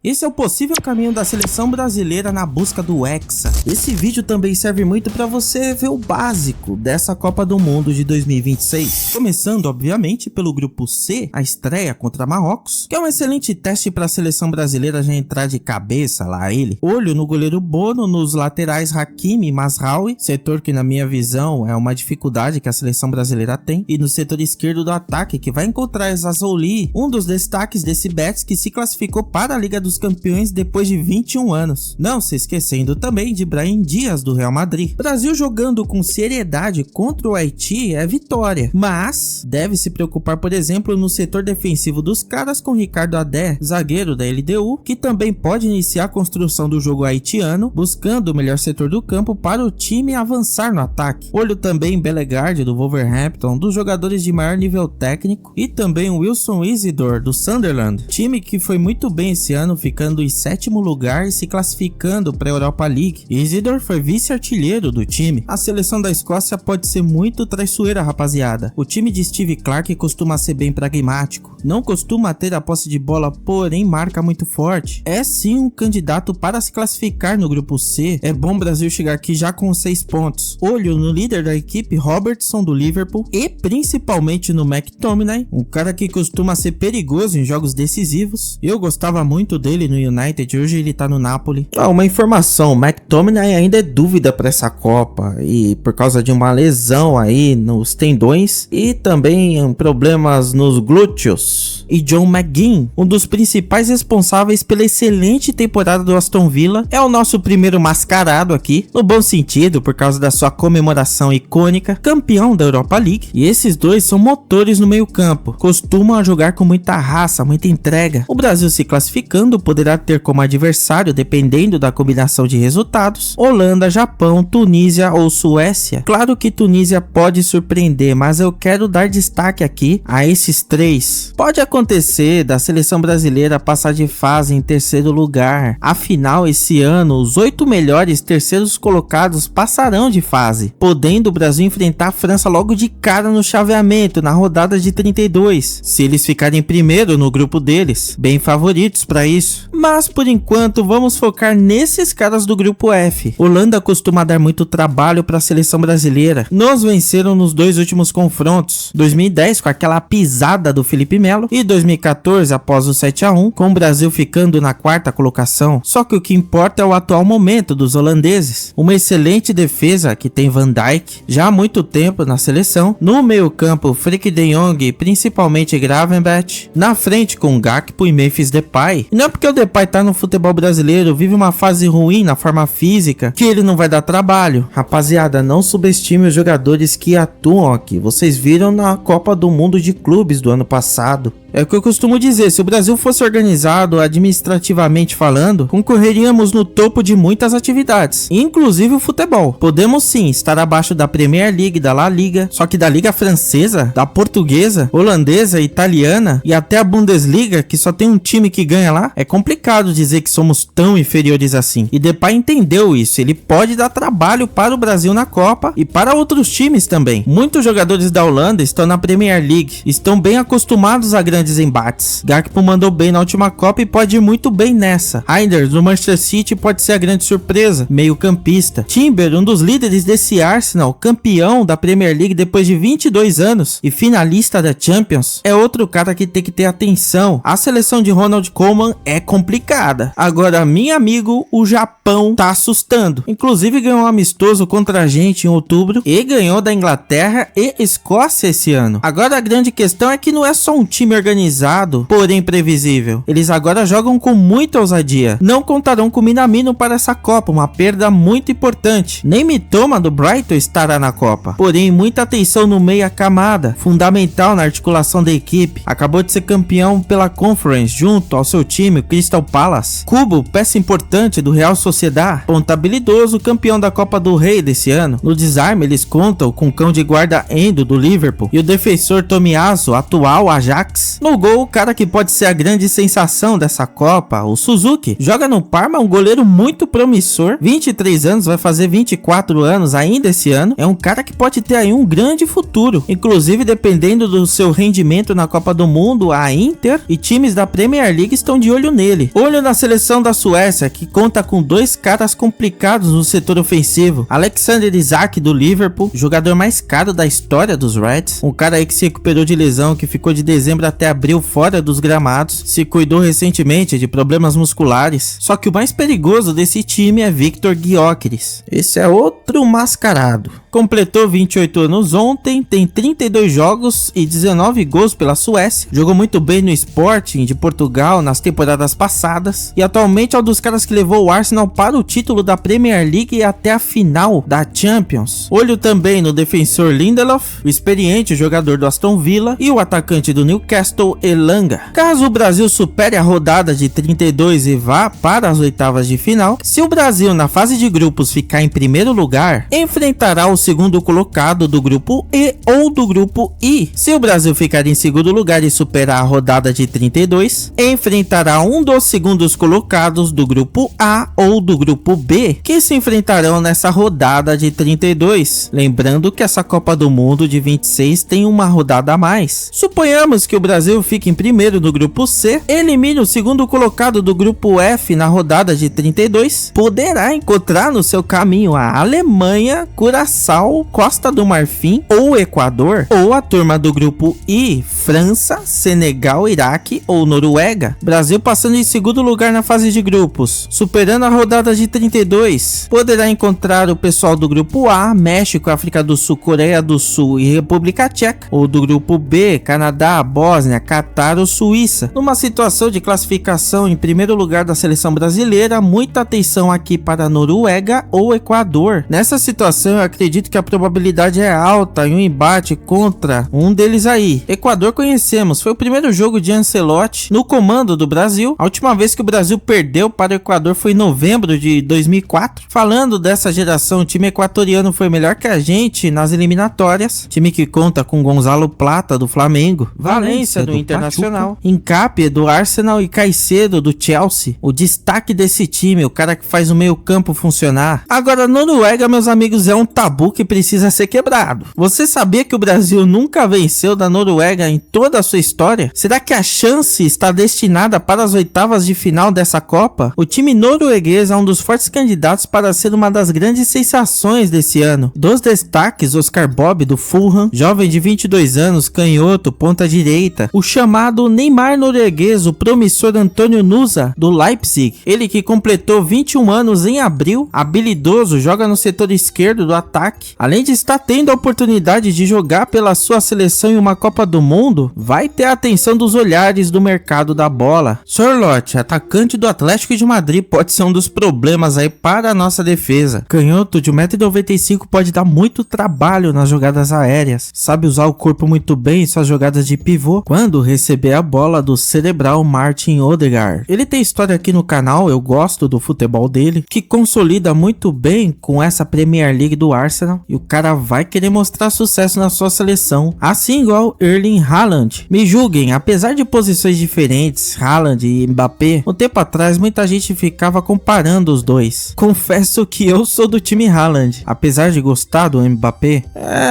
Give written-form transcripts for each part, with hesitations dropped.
Esse é o possível caminho da seleção brasileira na busca do Hexa. Esse vídeo também serve muito para você ver o básico dessa Copa do Mundo de 2026. Começando, obviamente, pelo grupo C, a estreia contra Marrocos, que é um excelente teste para a seleção brasileira já entrar de cabeça lá ele. Olho no goleiro Bono, nos laterais Hakimi e Mazraoui, setor que na minha visão é uma dificuldade que a seleção brasileira tem, e no setor esquerdo do ataque, que vai encontrar Zazouli, um dos destaques desse Betis que se classificou para a Liga dos Campeões depois de 21 anos. Não se esquecendo também de Brahim Dias do Real Madrid. Brasil jogando com seriedade contra o Haiti é vitória, mas deve se preocupar, por exemplo, no setor defensivo dos caras com Ricardo Adé, zagueiro da LDU, que também pode iniciar a construção do jogo haitiano, buscando o melhor setor do campo para o time avançar no ataque. Olho também em Bellegarde do Wolverhampton, dos jogadores de maior nível técnico, e também Wilson Isidore do Sunderland, time que foi muito bem esse ano, ficando em 7º lugar e se classificando para a Europa League. Isidore foi vice-artilheiro do time. A seleção da Escócia pode ser muito traiçoeira, rapaziada. O time de Steve Clarke costuma ser bem pragmático, não costuma ter a posse de bola, porém marca muito forte. É sim um candidato para se classificar no grupo C. É bom o Brasil chegar aqui já com 6 pontos. Olho no líder da equipe, Robertson do Liverpool, e principalmente no McTominay, um cara que costuma ser perigoso em jogos decisivos. Eu gostava muito dele no United, hoje ele tá no Napoli. Uma informação, McTominay ainda é dúvida para essa Copa, e por causa de uma lesão aí nos tendões e também problemas nos glúteos. E John McGinn, um dos principais responsáveis pela excelente temporada do Aston Villa, é o nosso primeiro mascarado aqui, no bom sentido, por causa da sua comemoração icônica, campeão da Europa League. E esses dois são motores no meio campo, costumam jogar com muita raça, muita entrega. O Brasil se classificando poderá ter como adversário, dependendo da combinação de resultados, Holanda, Japão, Tunísia ou Suécia. Claro que Tunísia pode surpreender, mas eu quero dar destaque aqui a esses três. Pode acontecer da seleção brasileira passar de fase em 3º lugar. Afinal, esse ano, os 8 melhores terceiros colocados passarão de fase, podendo o Brasil enfrentar a França logo de cara no chaveamento, na rodada de 32. Se eles ficarem primeiro no grupo deles, bem favoritos para isso. Mas por enquanto vamos focar nesses caras do grupo F. Holanda costuma dar muito trabalho para a seleção brasileira. Nos venceram nos 2 últimos confrontos, 2010 com aquela pisada do Felipe Melo e 2014 após o 7-1, com o Brasil ficando na 4ª colocação. Só que o que importa é o atual momento dos holandeses. Uma excelente defesa que tem Van Dijk já há muito tempo na seleção. No meio campo, Frenkie de Jong e principalmente Gravenberch. Na frente com Gakpo e Memphis Depay. E não é porque o Depay tá no futebol brasileiro, vive uma fase ruim na forma física, que ele não vai dar trabalho. Rapaziada, não subestime os jogadores que atuam aqui. Vocês viram na Copa do Mundo de Clubes do ano passado. É o que eu costumo dizer, se o Brasil fosse organizado administrativamente falando, concorreríamos no topo de muitas atividades, inclusive o futebol. Podemos sim estar abaixo da Premier League, da La Liga, só que da Liga Francesa, da Portuguesa, Holandesa, Italiana e até a Bundesliga, que só tem um time que ganha lá, é complicado dizer que somos tão inferiores assim. E Depay entendeu isso, ele pode dar trabalho para o Brasil na Copa e para outros times também. Muitos jogadores da Holanda estão na Premier League, estão bem acostumados a grandes embates. Gakpo mandou bem na última Copa e pode ir muito bem nessa. Reinders do Manchester City pode ser a grande surpresa, meio campista. Timber, um dos líderes desse Arsenal, campeão da Premier League depois de 22 anos e finalista da Champions, é outro cara que tem que ter atenção. A seleção de Ronald Koeman é complicada. Agora, meu amigo, o Japão tá assustando. Inclusive ganhou um amistoso contra a gente em outubro e ganhou da Inglaterra e Escócia esse ano. Agora a grande questão é que não é só um time organizado, porém previsível. Eles agora jogam com muita ousadia. Não contarão com Minamino para essa Copa, uma perda muito importante. Nem Mitoma do Brighton estará na Copa. Porém, muita atenção no meia camada, fundamental na articulação da equipe. Acabou de ser campeão pela Conference junto ao seu time, o Crystal Palace. Kubo, peça importante do Real Sociedad, ponta habilidoso, campeão da Copa do Rei desse ano. No desarme eles contam com o cão de guarda Endo do Liverpool e o defensor Tomiyasu, atual Ajax. No gol, o cara que pode ser a grande sensação dessa Copa, o Suzuki, joga no Parma, um goleiro muito promissor, 23 anos, vai fazer 24 anos ainda esse ano, é um cara que pode ter aí um grande futuro, inclusive dependendo do seu rendimento na Copa do Mundo, a Inter e times da Premier League estão de olho nele. Olho na seleção da Suécia, que conta com dois caras complicados no setor ofensivo, Alexander Isak do Liverpool, jogador mais caro da história dos Reds, um cara aí que se recuperou de lesão, que ficou de dezembro até abril fora dos gramados, se cuidou recentemente de problemas musculares, só que o mais perigoso desse time é Viktor Gyökeres, esse é outro mascarado. Completou 28 anos ontem, tem 32 jogos e 19 gols pela Suécia, jogou muito bem no Sporting de Portugal nas temporadas passadas e atualmente é um dos caras que levou o Arsenal para o título da Premier League e até a final da Champions. Olho também no defensor Lindelof, o experiente jogador do Aston Villa e o atacante do Newcastle, Elanga. Caso o Brasil supere a rodada de 32 e vá para as oitavas de final, se o Brasil na fase de grupos ficar em primeiro lugar, enfrentará o segundo colocado do grupo E ou do grupo I. Se o Brasil ficar em segundo lugar e superar a rodada de 32, enfrentará um dos segundos colocados do grupo A ou do grupo B, que se enfrentarão nessa rodada de 32. Lembrando que essa Copa do Mundo de 26 tem uma rodada a mais. Suponhamos que o Brasil fique em primeiro no grupo C, elimine o segundo colocado do grupo F na rodada de 32, poderá encontrar no seu caminho a Alemanha, Curaçao, Costa do Marfim ou Equador, ou a turma do grupo I, França, Senegal, Iraque ou Noruega. Brasil passando em segundo lugar na fase de grupos, superando a rodada de 32, poderá encontrar o pessoal do grupo A, México, África do Sul, Coreia do Sul e República Tcheca, ou do grupo B, Canadá, Bósnia, Catar ou Suíça. Numa situação de classificação em primeiro lugar da seleção brasileira, muita atenção aqui para Noruega ou Equador. Nessa situação eu acredito que a probabilidade é alta em um embate contra um deles aí. Equador conhecemos, foi o primeiro jogo de Ancelotti no comando do Brasil. A última vez que o Brasil perdeu para o Equador foi em novembro de 2004. Falando dessa geração, o time equatoriano foi melhor que a gente nas eliminatórias. Time que conta com Gonzalo Plata do Flamengo, Valência do Internacional, Nkapie do Arsenal e Caicedo do Chelsea. O destaque desse time, o cara que faz o meio campo funcionar. Agora, Noruega, meus amigos, é um tabu que precisa ser quebrado. Você sabia que o Brasil nunca venceu da Noruega em toda a sua história? Será que a chance está destinada para as oitavas de final dessa Copa? O time norueguês é um dos fortes candidatos para ser uma das grandes sensações desse ano. Dos destaques, Oscar Bob do Fulham, jovem de 22 anos, canhoto, ponta direita. O chamado Neymar norueguês, o promissor Antônio Nusa do Leipzig. Ele que completou 21 anos em abril, habilidoso, joga no setor esquerdo do ataque. Além de estar tendo a oportunidade de jogar pela sua seleção em uma Copa do Mundo, vai ter a atenção dos olhares do mercado da bola. Sorloth, atacante do Atlético de Madrid, pode ser um dos problemas aí para a nossa defesa. Canhoto de 1,95 m pode dar muito trabalho nas jogadas aéreas. Sabe usar o corpo muito bem em suas jogadas de pivô quando receber a bola do cerebral Martin Odegaard. Ele tem história aqui no canal, eu gosto do futebol dele, que consolida muito bem com essa Premier League do Arsenal e o cara vai querer mostrar sucesso na sua seleção, assim igual Erling Haaland. Me julguem, apesar de posições diferentes, Haaland e Mbappé, um tempo atrás muita gente ficava comparando os dois. Confesso que eu sou do time Haaland, apesar de gostar do Mbappé,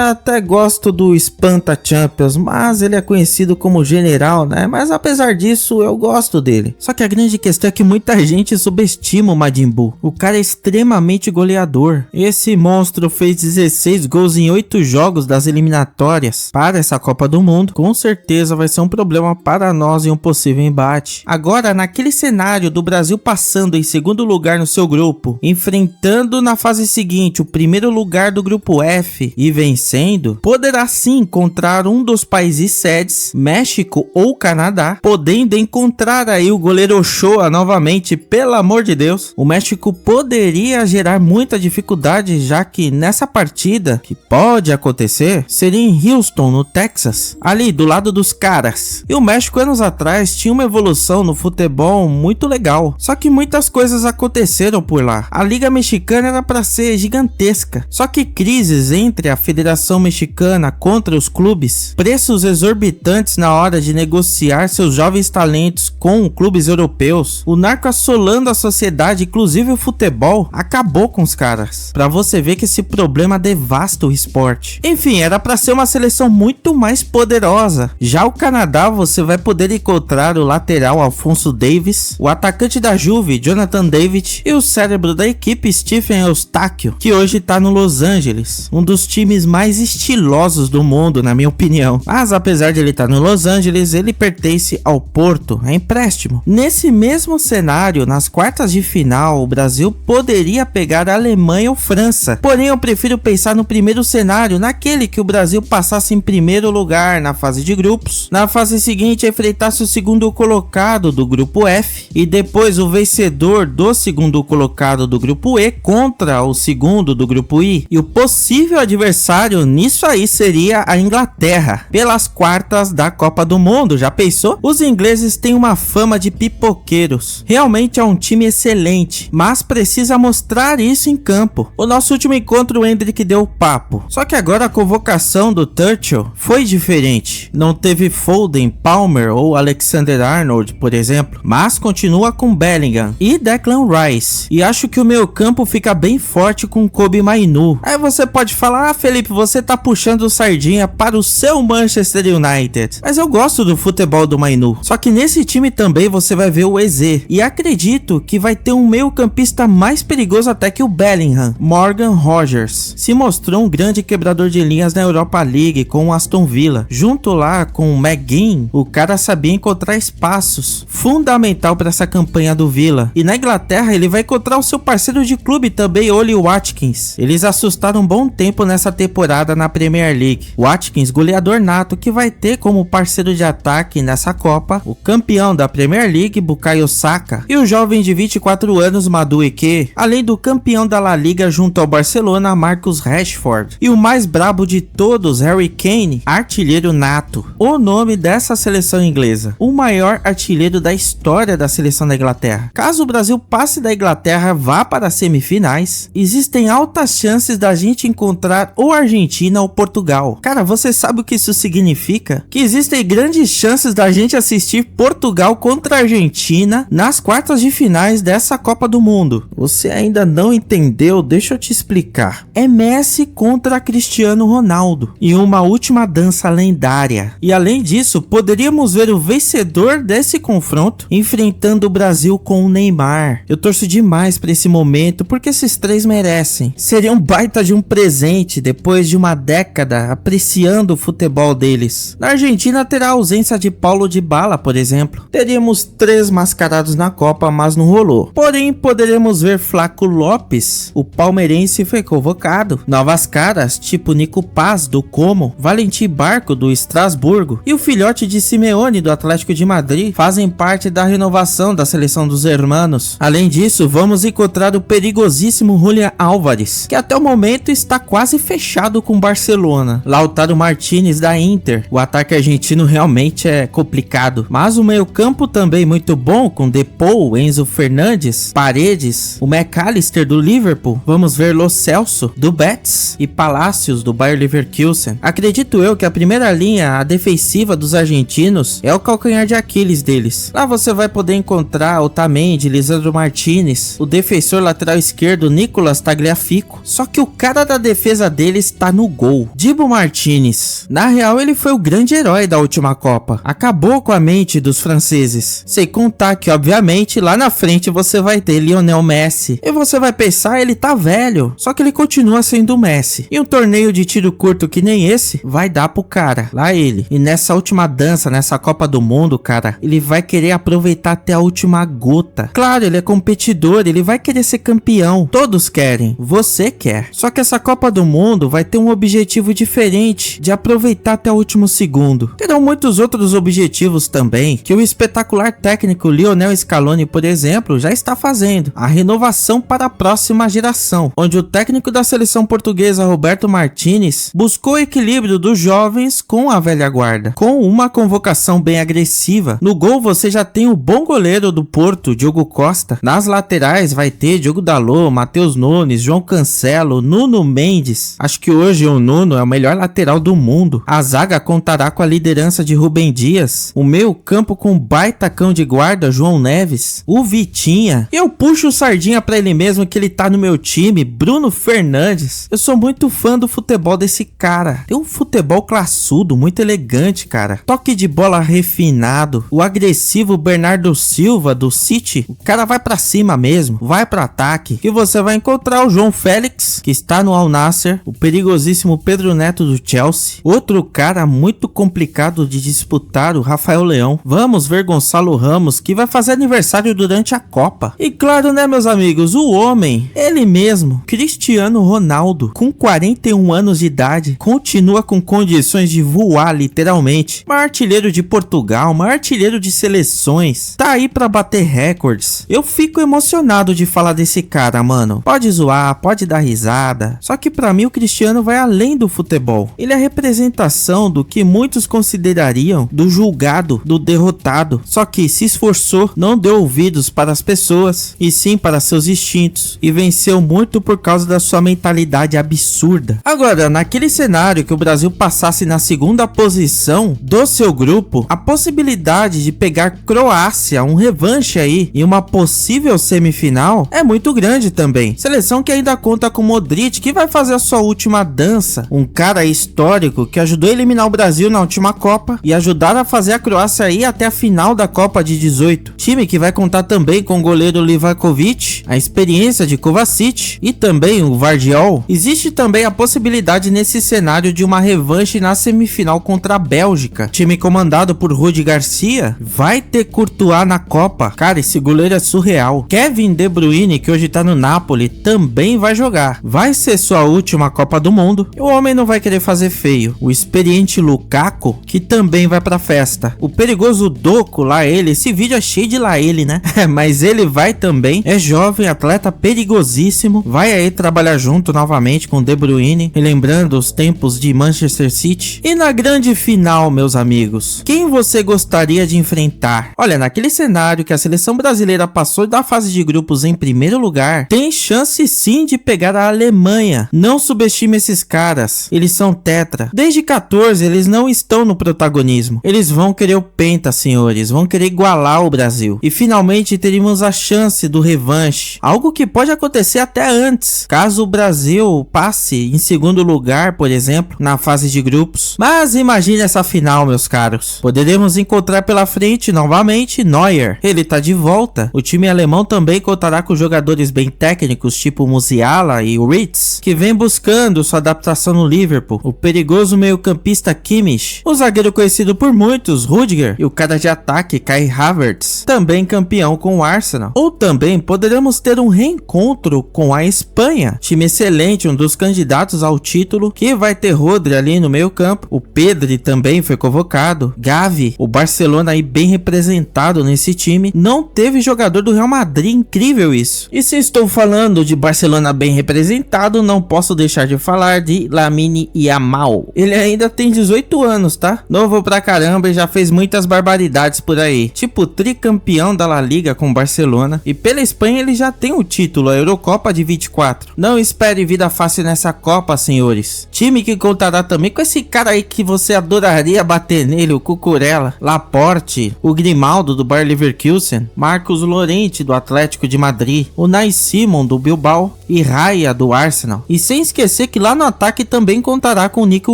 até gosto do Espanta Champions, mas ele é conhecido como general, né? Mas apesar disso, eu gosto dele. Só que a grande questão é que muita gente subestima o Majin Buu. O cara é extremamente goleador. Esse monstro fez 16 gols em 8 jogos das eliminatórias para essa Copa do Mundo. Com certeza vai ser um problema para nós em um possível embate. Agora, naquele cenário do Brasil passando em segundo lugar no seu grupo, enfrentando na fase seguinte o primeiro lugar do grupo F e vencendo, poderá sim encontrar um dos países sedes, México ou Canadá, podendo encontrar aí o goleiro Ochoa novamente, pelo amor de Deus. O México poderia gerar muita dificuldade, já que nessa partida, que pode acontecer, seria em Houston, no Texas, ali do lado dos caras. E o México anos atrás tinha uma evolução no futebol muito legal, só que muitas coisas aconteceram por lá. A Liga Mexicana era para ser gigantesca, só que crises entre a Federação Mexicana contra os clubes, preços exorbitantes na hora de negociar seus jovens talentos com clubes europeus, o narco assolando a sociedade, inclusive o futebol, acabou com os caras. Pra você ver que esse problema devasta o esporte. Enfim, era pra ser uma seleção muito mais poderosa. Já o Canadá, você vai poder encontrar o lateral Alphonso Davies, o atacante da Juve, Jonathan David, e o cérebro da equipe, Stephen Eustáquio, que hoje tá no Los Angeles, um dos times mais estilosos do mundo, na minha opinião. Mas apesar de ele estar no Los Angeles, ele pertence ao Porto, é empréstimo. Nesse mesmo cenário, nas quartas de final, o Brasil poderia pegar a Alemanha ou França. Porém, eu prefiro pensar no primeiro cenário, naquele que o Brasil passasse em primeiro lugar na fase de grupos, na fase seguinte enfrentasse o segundo colocado do grupo F e depois o vencedor do segundo colocado do grupo E contra o segundo do grupo I, e o possível adversário nisso aí seria a Inglaterra, pelas quartas da Copa do Mundo. Já pensou? Os ingleses têm uma fama de pipoqueiros, realmente é um time excelente, mas precisa mostrar isso em campo. O nosso último encontro, o Endrick deu papo, só que agora a convocação do Tuchel foi diferente, não teve Foden, Palmer ou Alexander-Arnold, por exemplo, mas continua com Bellingham e Declan Rice, e acho que o meio campo fica bem forte com Kobbie Mainoo. Aí você pode falar: ah, Felipe, você tá puxando sardinha para o seu Manchester United, mas eu gosto do futebol do Mainoo, só que nesse time também você vai ver o Eze, e acredito que vai ter um meio campista mais perigoso até que o Bellingham. Morgan Rogers se mostrou um grande quebrador de linhas na Europa League com o Aston Villa, junto lá com o McGinn, o cara sabia encontrar espaços, fundamental para essa campanha do Villa. E na Inglaterra ele vai encontrar o seu parceiro de clube também, Ollie Watkins. Eles assustaram um bom tempo nessa temporada na Premier League. Watkins, goleador nato, que vai ter como parceiro de ataque nessa Copa o campeão da Premier League, Bukayo Saka, e o jovem de 24 anos, Madueke, além do campeão da La Liga junto ao Barcelona, Marcus Rashford, e o mais brabo de todos, Harry Kane, artilheiro nato. O nome dessa seleção inglesa: o maior artilheiro da história da seleção da Inglaterra. Caso o Brasil passe da Inglaterra, vá para as semifinais, existem altas chances da gente encontrar ou Argentina ou Portugal. Cara, você sabe o que isso significa? Que existem grandes chances da gente assistir Portugal contra a Argentina nas quartas de finais dessa Copa do Mundo. Você ainda não entendeu? Deixa eu te explicar. É Messi contra Cristiano Ronaldo em uma última dança lendária. E além disso, poderíamos ver o vencedor desse confronto enfrentando o Brasil com o Neymar. Eu torço demais para esse momento porque esses três merecem. Seria um baita de um presente depois de uma década apreciando o futebol deles. Na Argentina terá a ausência de Paulo Dybala, por exemplo. Teríamos três mascarados na Copa, mas não rolou. Porém, poderemos ver Flaco Lopes, o palmeirense, foi convocado. Novas caras, tipo Nico Paz, do Como, Valentim Barco, do Estrasburgo, e o filhote de Simeone, do Atlético de Madrid, fazem parte da renovação da seleção dos hermanos. Além disso, vamos encontrar o perigosíssimo Julián Álvares, que até o momento está quase fechado com o Barcelona. Lautaro Martínez, da Inter. O ataque argentino realmente é complicado, mas o meio campo também muito bom, com Depou, Enzo Fernandes, Paredes, o McAllister do Liverpool. Vamos ver Lo Celso do Betis e Palacios do Bayer Leverkusen. Acredito eu que a primeira linha, a defensiva dos argentinos, é o calcanhar de Aquiles deles. Lá você vai poder encontrar Otamendi, Lisandro Martinez, o defensor lateral esquerdo Nicolas Tagliafico. Só que o cara da defesa deles está no gol, Dibu Martinez. Na real, ele foi o grande herói da última Copa. Acabou com a mente dos franceses. Sem contar que, obviamente, lá na frente você vai ter Lionel Messi. E você vai pensar, ele tá velho. Só que ele continua sendo o Messi. E um torneio de tiro curto que nem esse, vai dar pro cara. Lá ele. E nessa última dança, nessa Copa do Mundo, cara, ele vai querer aproveitar até a última gota. Claro, ele é competidor, ele vai querer ser campeão. Todos querem. Você quer. Só que essa Copa do Mundo vai ter um objetivo diferente, de aproveitar até o último segundo. Terão muitos outros objetivos também, que o espetacular técnico Lionel Scaloni, por exemplo, já está fazendo. A renovação para a próxima geração, onde o técnico da seleção portuguesa, Roberto Martinez, buscou o equilíbrio dos jovens com a velha guarda, com uma convocação bem agressiva. No gol você já tem o bom goleiro do Porto, Diogo Costa. Nas laterais vai ter Diogo Dalot, Matheus Nunes, João Cancelo, Nuno Mendes. Acho que hoje o Nuno é o melhor lateral do mundo. A zaga contará com a liderança liderança de Rubem Dias, o meio campo com baita cão de guarda João Neves, o Vitinha, e eu puxo o sardinha pra ele mesmo que ele tá no meu time, Bruno Fernandes. Eu sou muito fã do futebol desse cara, tem um futebol classudo, muito elegante, cara, toque de bola refinado, o agressivo Bernardo Silva do City, o cara vai pra cima mesmo, vai pro ataque, que você vai encontrar o João Félix, que está no Al Nassr, o perigosíssimo Pedro Neto do Chelsea, outro cara muito complicado de disputar, o Rafael Leão. Vamos ver Gonçalo Ramos, que vai fazer aniversário durante a Copa. E claro, né, meus amigos, o homem, ele mesmo, Cristiano Ronaldo, com 41 anos de idade, continua com condições de voar literalmente. Maior artilheiro de Portugal, maior artilheiro de seleções, tá aí pra bater recordes. Eu fico emocionado de falar desse cara, mano. Pode zoar, pode dar risada, só que pra mim o Cristiano vai além do futebol. Ele é a representação do que muitos considerariam do julgado, do derrotado, só que se esforçou, não deu ouvidos para as pessoas, e sim para seus instintos, e venceu muito por causa da sua mentalidade absurda. Agora, naquele cenário que o Brasil passasse na segunda posição do seu grupo, a possibilidade de pegar Croácia, um revanche aí, em uma possível semifinal, é muito grande também. Seleção que ainda conta com Modric, que vai fazer a sua última dança, um cara histórico que ajudou a eliminar o Brasil na última Copa e ajudar a fazer a Croácia ir até a final da Copa de 18. Time que vai contar também com o goleiro Livakovic, a experiência de Kovacic e também o Vardiol. Existe também a possibilidade nesse cenário de uma revanche na semifinal contra a Bélgica. Time comandado por Rudi Garcia vai ter Courtois na Copa. Cara, esse goleiro é surreal. Kevin De Bruyne, que hoje tá no Napoli, também vai jogar. Vai ser sua última Copa do Mundo. O homem não vai querer fazer feio. O experiente Lukaku, que também vai pra festa. O perigoso Doku, lá ele, esse vídeo é cheio de lá ele, né? Mas ele vai também, é jovem, atleta perigosíssimo, vai aí trabalhar junto novamente com De Bruyne, relembrando os tempos de Manchester City. E na grande final, meus amigos, quem você gostaria de enfrentar? Olha, naquele cenário que a seleção brasileira passou da fase de grupos em primeiro lugar, tem chance sim de pegar a Alemanha. Não subestime esses caras, eles são tetra. Desde 14 eles não estão no protagonismo, eles vão querer o penta, senhores, vão querer igualar o Brasil. E finalmente teríamos a chance do revanche, algo que pode acontecer até antes, caso o Brasil passe em segundo lugar, por exemplo, na fase de grupos. Mas imagine essa final, meus caros. Poderemos encontrar pela frente novamente Neuer, ele tá de volta. O time alemão também contará com jogadores bem técnicos, tipo Musiala e Ritz, que vem buscando sua adaptação no Liverpool. O perigoso meio-campista Kimmich, o zagueiro conhecido por muitos, Rudiger, e o cara de ataque Kai Havertz, também campeão com o Arsenal. Ou também poderemos ter um reencontro com a Espanha, time excelente, um dos candidatos ao título, que vai ter Rodri ali no meio campo. O Pedri também foi convocado, Gavi, o Barcelona aí bem representado nesse time. Não teve jogador do Real Madrid, incrível isso. E se estou falando de Barcelona bem representado, não posso deixar de falar de Lamine Yamal. Ele ainda tem 18 anos, tá? Novo pra caramba e já fez muitas barbaridades por aí, tipo tricampeão da La Liga com Barcelona, e pela Espanha ele já tem o título, a Eurocopa de 24. Não espere vida fácil nessa Copa, senhores. Time que contará também com esse cara aí que você adoraria bater nele, o Cucurella, Laporte, o Grimaldo do Bayer Leverkusen, Marcos Llorente do Atlético de Madrid, o Unai Simon do Bilbao e Raya do Arsenal. E sem esquecer que lá no ataque também contará com o Nico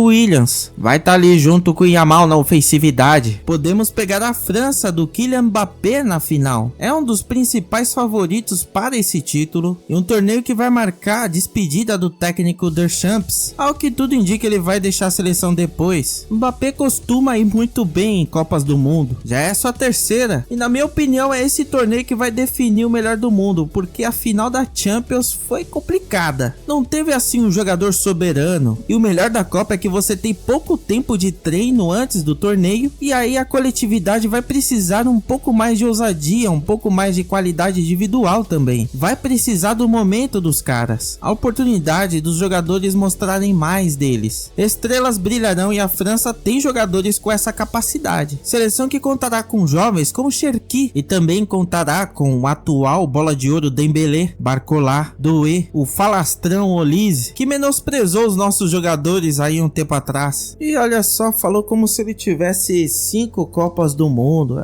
Williams, vai estar ali junto com o Yamal na ofensividade. Podemos pegar a França do Kylian Mbappé na final, é um dos principais favoritos para esse título, e um torneio que vai marcar a despedida do técnico Deschamps. Ao que tudo indica, ele vai deixar a seleção depois. Mbappé costuma ir muito bem em Copas do Mundo, já é sua terceira, e na minha opinião é esse torneio que vai definir o melhor do mundo, porque a final da Champions foi complicada, não teve assim um jogador soberano, e o melhor da Copa é que você tem pouco tempo de treino antes do torneio, e aí a coletividade vai precisar um pouco mais de ousadia, um pouco mais de qualidade individual também, vai precisar do momento dos caras, a oportunidade dos jogadores mostrarem mais deles. Estrelas brilharão e a França tem jogadores com essa capacidade. Seleção que contará com jovens como Cherki e também contará com o atual bola de ouro Dembélé, Barcola, Doué, o falastrão Olise, que menosprezou os nossos jogadores aí um tempo atrás. E olha só, falou com como se ele tivesse 5 Copas do Mundo.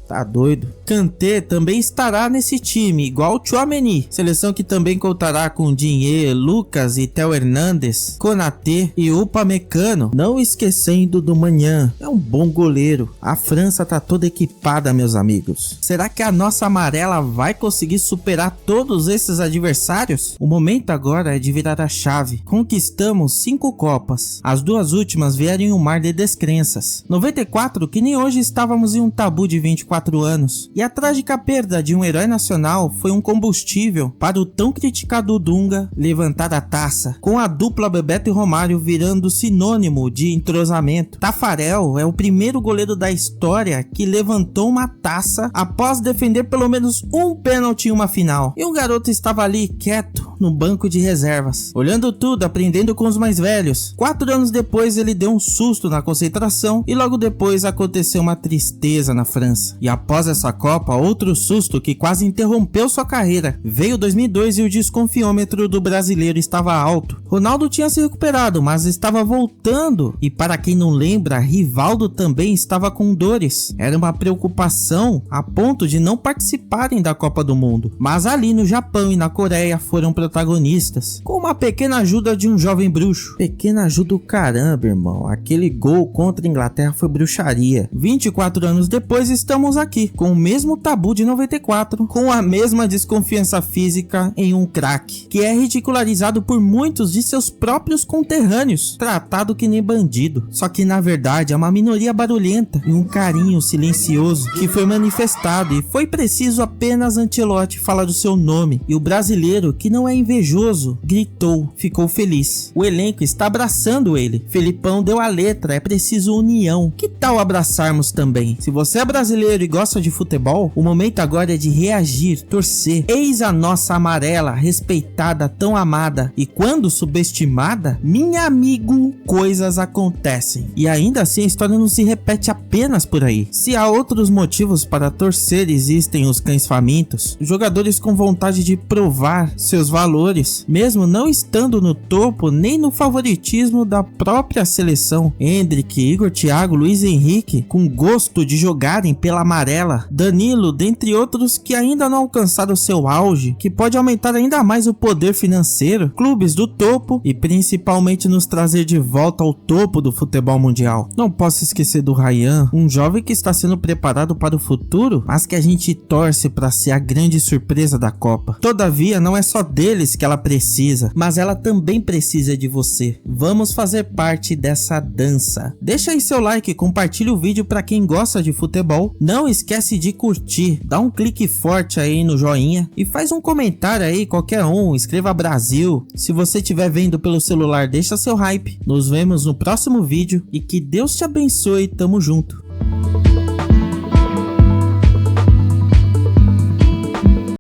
Tá doido. Kanté também estará nesse time, igual o Tchouaméni, seleção que também contará com Digne, Lucas e Theo Hernandes, Konaté e Upamecano, não esquecendo do Maignan, é um bom goleiro. A França tá toda equipada, meus amigos. Será que a nossa amarela vai conseguir superar todos esses adversários? O momento agora é de virar a chave. Conquistamos 5 Copas, as 2 últimas vieram em um mar de descrenças. 94, que nem hoje estávamos em um tabu de 24 anos. E a trágica perda de um herói nacional foi um combustível para o tão criticado Dunga levantar a taça, com a dupla Bebeto e Romário virando sinônimo de entrosamento. Tafarel é o primeiro goleiro da história que levantou uma taça após defender pelo menos um pênalti em uma final. E um garoto estava ali quieto no banco de reservas, olhando tudo, aprendendo com os mais velhos. 4 anos depois ele deu um susto na concentração e logo depois aconteceu uma tristeza na França. E após essa Copa, outro susto que quase interrompeu sua carreira. Veio 2002 e o desconfiômetro do brasileiro estava alto. Ronaldo tinha se recuperado, mas estava voltando. E para quem não lembra, Rivaldo também estava com dores. Era uma preocupação a ponto de não participarem da Copa do Mundo. Mas ali no Japão e na Coreia foram protagonistas, com uma pequena ajuda de um jovem bruxo. Pequena ajuda o caramba, irmão. Aquele gol contra a Inglaterra foi bruxaria. 24 anos depois estamos aqui, com o mesmo tabu de 94, com a mesma desconfiança física em um craque, que é ridicularizado por muitos de seus próprios conterrâneos, tratado que nem bandido. Só que na verdade é uma minoria barulhenta e um carinho silencioso que foi manifestado, e foi preciso apenas Ancelotti falar o seu nome, e o brasileiro, que não é invejoso, gritou, ficou feliz. O elenco está abraçando ele. Felipão deu a letra, é preciso união. Que tal abraçarmos também? Se você é brasileiro e gosta de futebol, o momento agora é de reagir, torcer. Eis a nossa amarela, respeitada, tão amada, e quando subestimada, minha amigo, coisas acontecem. E ainda assim a história não se repete apenas por aí. Se há outros motivos para torcer, existem os cães famintos, jogadores com vontade de provar seus valores, mesmo não estando no topo nem no favoritismo da própria seleção. Endrick, Igor, Thiago, Luiz Henrique, com gosto de jogarem pela amarela, Danilo, dentre outros que ainda não alcançaram seu auge, que pode aumentar ainda mais o poder financeiro, clubes do topo e principalmente nos trazer de volta ao topo do futebol mundial. Não posso esquecer do Ryan, um jovem que está sendo preparado para o futuro, mas que a gente torce para ser a grande surpresa da Copa. Todavia, não é só deles que ela precisa, mas ela também precisa de você. Vamos fazer parte dessa dança. Deixa aí seu like, compartilha o vídeo para quem gosta de futebol. Não esquece de curtir, dá um clique forte aí no joinha e faz um comentário aí, qualquer um, escreva Brasil. Se você estiver vendo pelo celular, deixa seu hype. Nos vemos no próximo vídeo e que Deus te abençoe, tamo junto.